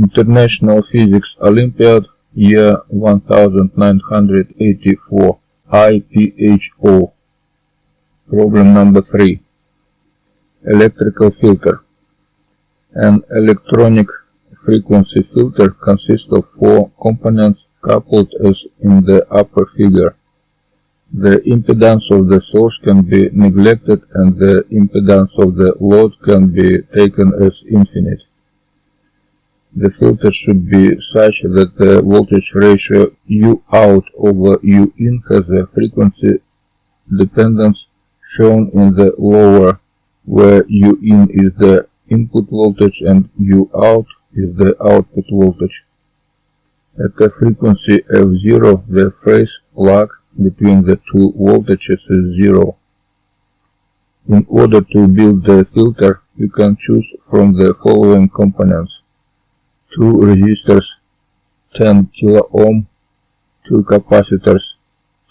International Physics Olympiad year 1984 IPHO. Problem number 3. Electrical filter. An electronic frequency filter consists of 4 components coupled as in the upper figure. The impedance of the source can be neglected and the impedance of the load can be taken as infinite. The filter should be such that the voltage ratio U out over U in has a frequency dependence shown in the lower, where U in is the input voltage and U out is the output voltage. At a frequency F0, the phase lag between the two voltages is 0. In order to build the filter, you can choose from the following components: 2 resistors 10 kilo ohm, 2 capacitors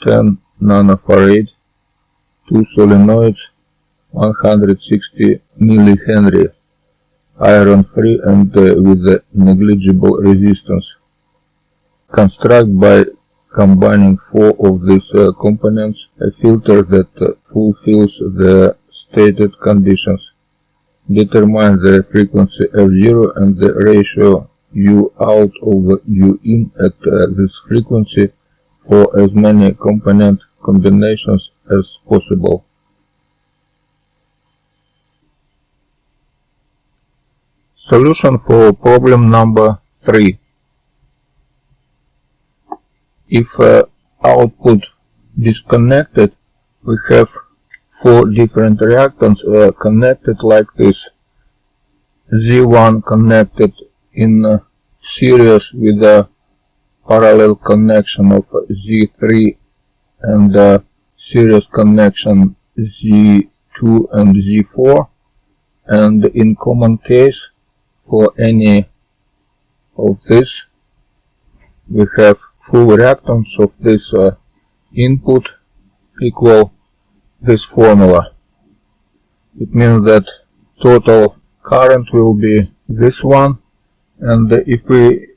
10 nanofarad, 2 solenoids 160 millihenry, iron free and with a negligible resistance. Construct by combining 4 of these components a filter that fulfills the stated conditions. Determine the frequency F0 and the ratio U out over U in at this frequency for as many component combinations as possible. Solution for problem number 3. If output disconnected, we have 4 different reactants connected like this. Z1 connected in series with a parallel connection of Z3 and series connection Z2 and Z4, and in common case for any of this we have full reactance of this input equal this formula. It means that total current will be this one, and if we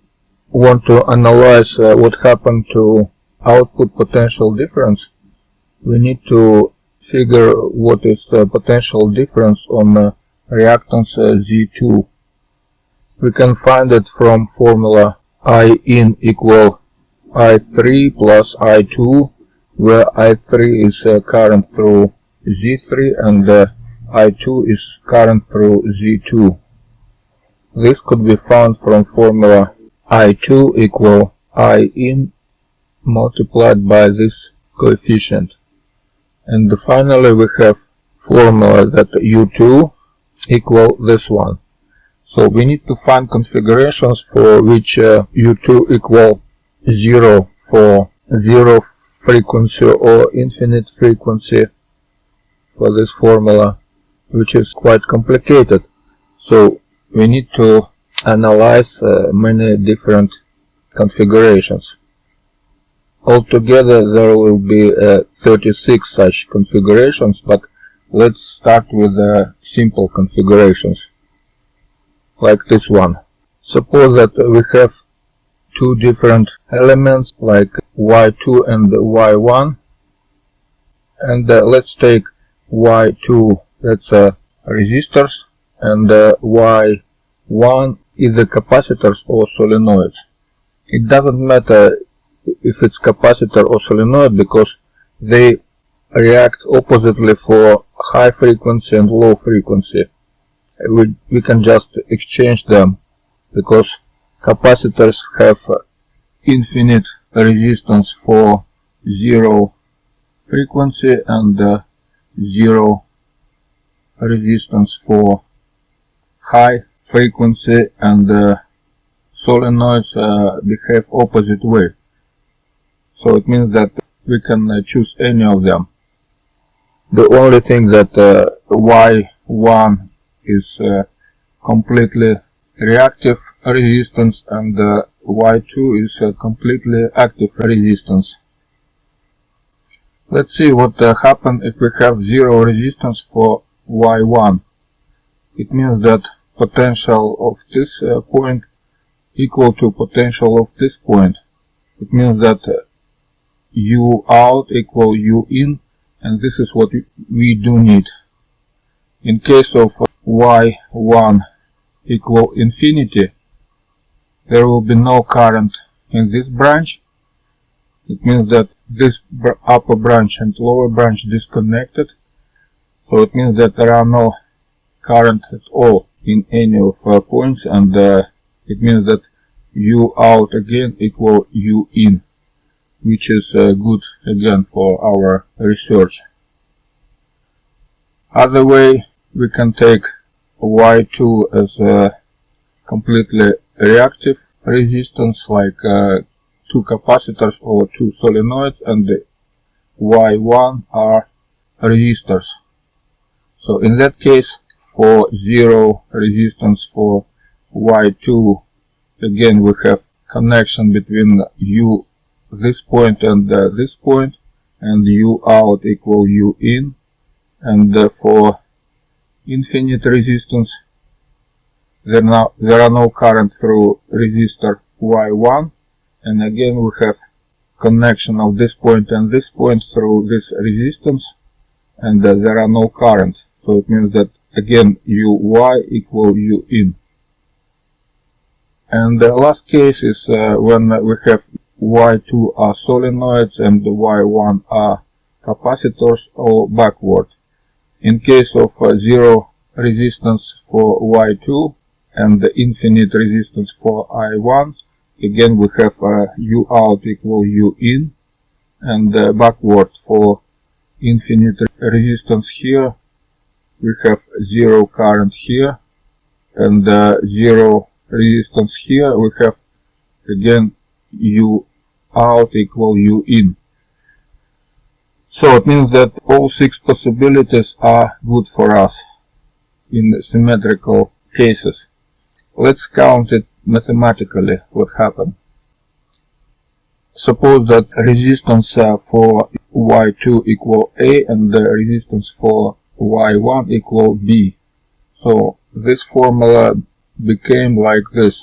want to analyze what happened to output potential difference, we need to figure what is the potential difference on reactance Z2. We can find it from formula I in equal I3 plus I2, where I3 is current through Z3 and I2 is current through Z2. This could be found from formula I2 equal I in multiplied by this coefficient. And finally we have formula that U2 equal this one. So we need to find configurations for which U2 equal 0 for 0 frequency or infinite frequency for this formula, which is quite complicated. So we need to analyze many different configurations. Altogether there will be 36 such configurations, but let's start with simple configurations like this one. Suppose that we have 2 different elements like Y2 and Y1, and let's take Y2, that's resistors, and Y1 is the capacitors or solenoids. It doesn't matter if it's capacitor or solenoid because they react oppositely for high frequency and low frequency. We can just exchange them because capacitors have infinite resistance for 0 frequency and 0 resistance for high frequency, and solenoids behave opposite way. So it means that we can choose any of them. The only thing that Y1 is completely reactive resistance and Y2 is completely active resistance. Let's see what happens if we have 0 resistance for Y1. It means that potential of this point equal to potential of this point. It means that U out equal U in, and this is what we do need. In case of Y1 equal infinity, there will be no current in this branch. It means that this upper branch and lower branch disconnected. So it means that there are no current at all in any of points, and it means that U out again equal U in, which is good again for our research. Other way, we can take Y2 as a completely reactive resistance, like two capacitors or two solenoids, and the Y1 are resistors. So in that case, for zero resistance for Y2, again we have connection between U this point and this point, and U out equal U in, and for infinite resistance there are no current through resistor Y1, and again we have connection of this point and this point through this resistance, and there are no current. So it means that again Uy equal U in. And the last case is when we have Y2 are solenoids and Y1 are capacitors or backward. In case of zero resistance for Y2 and the infinite resistance for I1, again we have U out equal U in, and backward for infinite resistance here we have zero current here, and zero resistance here we have again U out equal U in. So it means that all six possibilities are good for us in symmetrical cases. Let's count it mathematically what happened. Suppose that resistance for Y2 equal A and the resistance for Y1 equal B. So this formula became like this.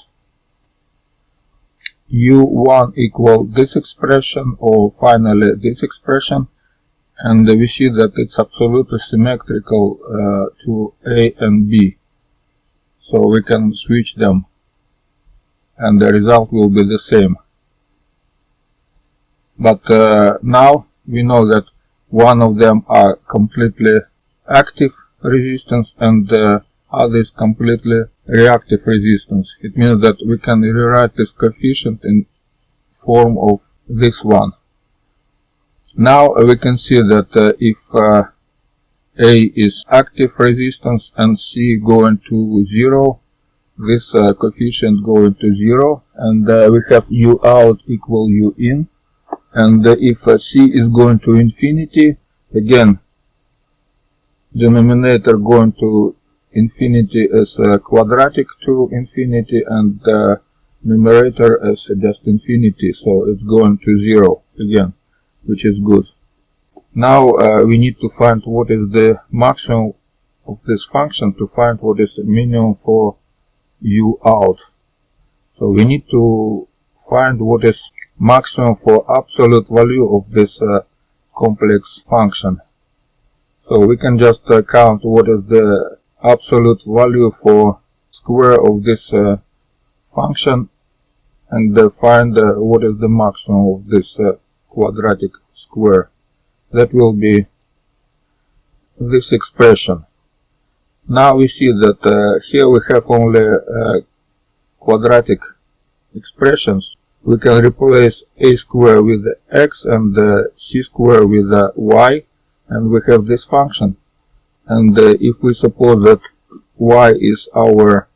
U1 equal this expression, or finally this expression, and we see that it's absolutely symmetrical to A and B. So we can switch them and the result will be the same. But now we know that one of them are completely active resistance and the other is completely reactive resistance. It means that we can rewrite this coefficient in form of this one. Now we can see that if A is active resistance and C going to 0, this coefficient going to 0, and we have U out equal U in, and if C is going to infinity, again denominator going to infinity as quadratic to infinity, and numerator as just infinity, so it's going to 0 again, which is good. Now we need to find what is the maximum of this function to find what is the minimum for U out. So we need to find what is maximum for absolute value of this complex function. So we can just count what is the absolute value for square of this function, and find what is the maximum of this quadratic square. That will be this expression. Now we see that here we have only quadratic expressions. We can replace a square with x and c square with y, and we have this function. And if we suppose that y is our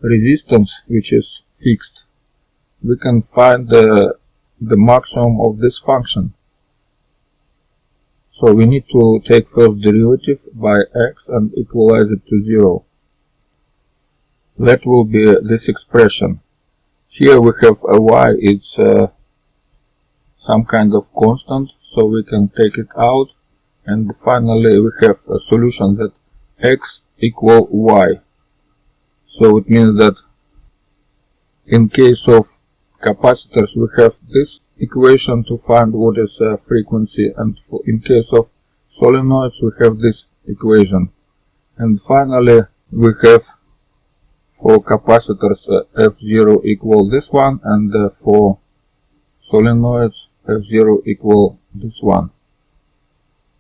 resistance, which is fixed, we can find the maximum of this function. So we need to take first derivative by x and equalize it to 0. That will be this expression. Here we have a y, it's some kind of constant, so we can take it out, and finally we have a solution that x equal y. So it means that In case of capacitors, we have this equation to find what is frequency, and in case of solenoids, we have this equation. And finally, we have for capacitors F0 equal this one, and for solenoids F0 equal this one.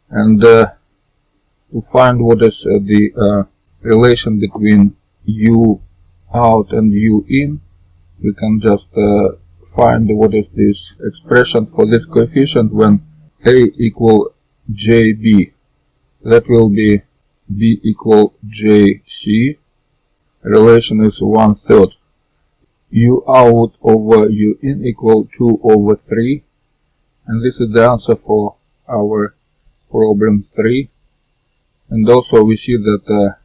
And to find what is the relation between U out and U in, we can just find what is this expression for this coefficient when A equal JB. That will be B equal JC. Relation is 1/3. U out over U in equal 2/3. And this is the answer for our problem 3. And also we see that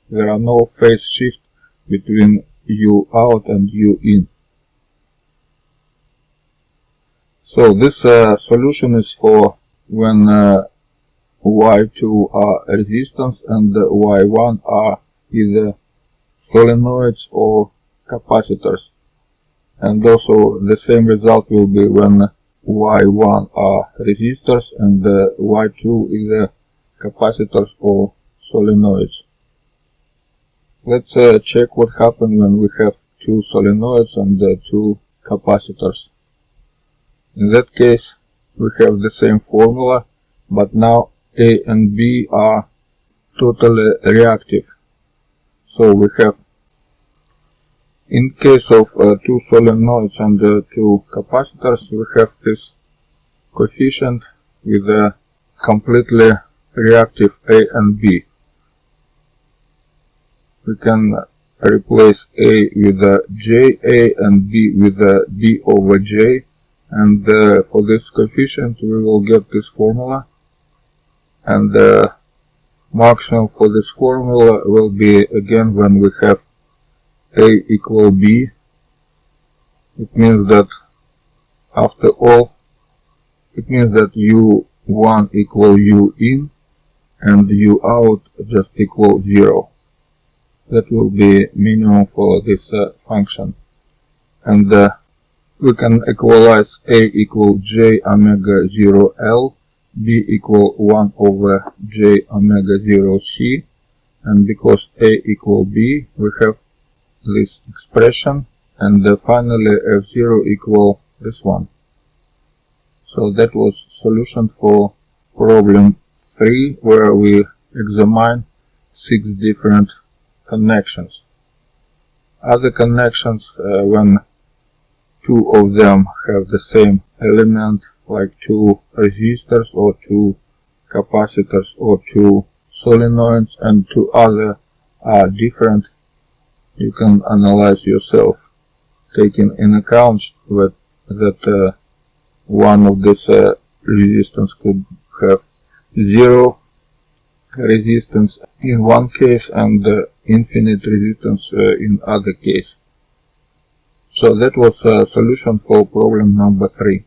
there are no phase shift between U out and U in. So this solution is for when Y2 are resistance and Y1 are either solenoids or capacitors. And also the same result will be when Y1 are resistors and Y2 either capacitors or solenoids. Let's check what happens when we have two solenoids and two capacitors. In that case, we have the same formula, but now A and B are totally reactive. So we have, in case of two solenoids and two capacitors, we have this coefficient with a completely reactive A and B. We can replace A with JA and B with B over J, and for this coefficient we will get this formula, and the maximum for this formula will be again when we have A equal B. It means that after all, it means that U1 equal U in and U out just equal 0. That will be minimum for this function. And we can equalize A equal J omega 0 L, B equal 1 over J omega 0 C, and because A equal B, we have this expression, and finally F0 equal this one. So that was solution for problem 3, where we examine 6 different connections. Other connections, when two of them have the same element, like two resistors or two capacitors or two solenoids, and two other are different, you can analyze yourself, taking in account that one of this resistance could have 0 resistance in one case and infinite resistance in other case. So that was a solution for problem number 3.